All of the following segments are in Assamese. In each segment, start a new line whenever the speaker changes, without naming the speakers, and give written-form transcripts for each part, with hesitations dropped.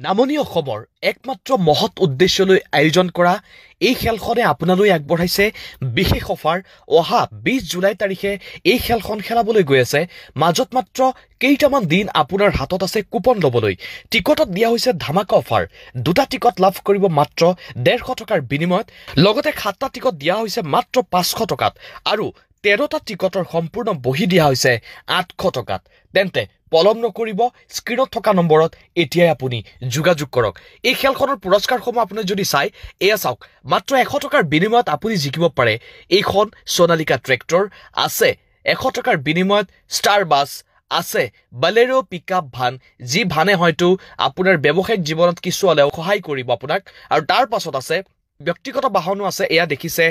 নামনি অসমৰ একমাত্ৰ মহৎ উদ্দেশ্যলৈ আয়োজন কৰা এই খেলখনে আপোনালৈ আগবঢ়াইছে বিশেষ অফাৰ। অহা 20 জুলাই তাৰিখে এই খেলখন খেলাবলৈ গৈ আছে। মাজত মাত্ৰ কেইটামান দিন আপোনাৰ হাতত আছে কুপন ল'বলৈ। টিকটত দিয়া হৈছে ধামাকা অফাৰ। দুটা টিকট লাভ কৰিব মাত্ৰ 150 টকাৰ বিনিময়ত। লগতে 7টা টিকট দিয়া হৈছে মাত্ৰ 500 টকাত আৰু 13টা টিকটৰ সম্পূৰ্ণ বহি দিয়া হৈছে 800 টকাত। তেন্তে পলম নকৰিব, স্ক্ৰীনত থকা নম্বৰত এতিয়াই আপুনি যোগাযোগ কৰক। এই খেলখনৰ পুৰস্কাৰসমূহ আপুনি যদি চাই এয়া চাওক, মাত্ৰ 100 টকাৰ বিনিময়ত আপুনি জিকিব পাৰে এইখন সোণালিকা ট্ৰেক্টৰ আছে। 100 টকাৰ বিনিময়ত ষ্টাৰ বাছ আছে, বলেৰো পিকআপ ভান, যি ভানে হয়তো আপোনাৰ ব্যৱসায়িক জীৱনত কিছু হ'লেও সহায় কৰিব আপোনাক। আৰু তাৰ পাছত আছে ব্যক্তিগত বাহনো আছে, এয়া দেখিছে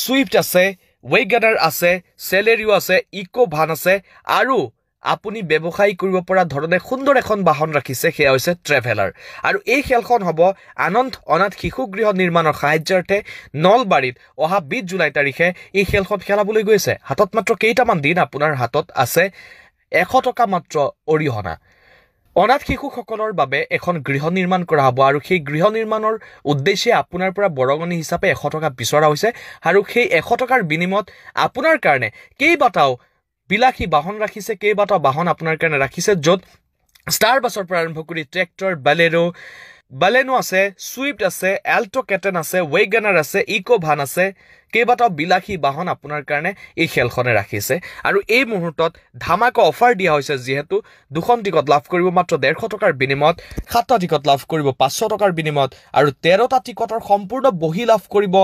সুইফ্ট আছে, ৱেগানাৰ আছে, চেলেৰিও আছে, ইকো ভান আছে আৰু আপুনি ব্যৱসায় কৰিব পৰা ধৰণে সুন্দৰ এখন বাহন ৰাখিছে, সেয়া হৈছে ট্ৰেভেলাৰ। আৰু এই খেলখন হ'ব আনন্দ অনাথ শিশু গৃহ নিৰ্মাণৰ সাহায্যাৰ্থে নলবাৰীত অহা 20 জুলাই তাৰিখে এই খেলখন খেলাবলৈ গৈছে। হাতত মাত্ৰ কেইটামান দিন আপোনাৰ হাতত আছে। 100 টকা মাত্ৰ অৰিহণা। অনাথ শিশুসকলৰ বাবে এখন গৃহ নিৰ্মাণ কৰা হ'ব আৰু সেই গৃহ নিৰ্মাণৰ উদ্দেশ্যে আপোনাৰ পৰা বৰঙণি হিচাপে 100 টকা বিচৰা হৈছে। আৰু সেই 100 টকাৰ বিনিময়ত আপোনাৰ কাৰণে কেইবাটাও বিলাসী বাহন ৰাখিছে, কেইবাটাও বাহন আপোনাৰ কাৰণে ৰাখিছে, য'ত ষ্টাৰ বাছৰ পৰা আৰম্ভ কৰি ট্ৰেক্টৰ, বালেনো আছে, সুইফ্ট আছে, এল্টো কেটেন আছে, ৱেগানাৰ আছে, ইকো ভান আছে, কেইবাটাও বিলাসী বাহন আপোনাৰ কাৰণে এই খেলখনে ৰাখিছে। আৰু এই মুহূৰ্তত ধামাকা অফাৰ দিয়া হৈছে, যিহেতু 2খন টিকট লাভ কৰিব মাত্ৰ 150 টকাৰ বিনিময়ত, 7টা টিকট লাভ কৰিব 500 টকাৰ বিনিময়ত আৰু 13টা টিকটৰ সম্পূৰ্ণ বহি লাভ কৰিব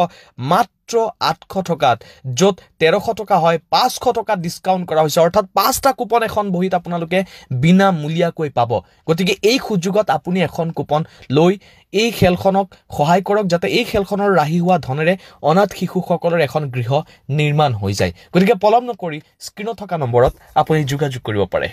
মাত্ৰ 800 টকাত, য'ত 1300 টকা হয় 500 টকা ডিছকাউণ্ট কৰা হৈছে। অৰ্থাৎ 5টা কুপন এখন বহিত আপোনালোকে বিনামূলীয়াকৈ পাব। গতিকে এই সুযোগত আপুনি এখন কুপন লৈ এই খেলখনক সহায় কৰক, যাতে এই খেলখনৰ ৰাহি হোৱা ধনেৰে অনাথ শিশুসকলৰ এখন গৃহ নিৰ্মাণ হৈ যায়। গতিকে পলম নকৰি স্ক্ৰীনত থকা নম্বৰত আপুনি যোগাযোগ কৰিব পাৰে।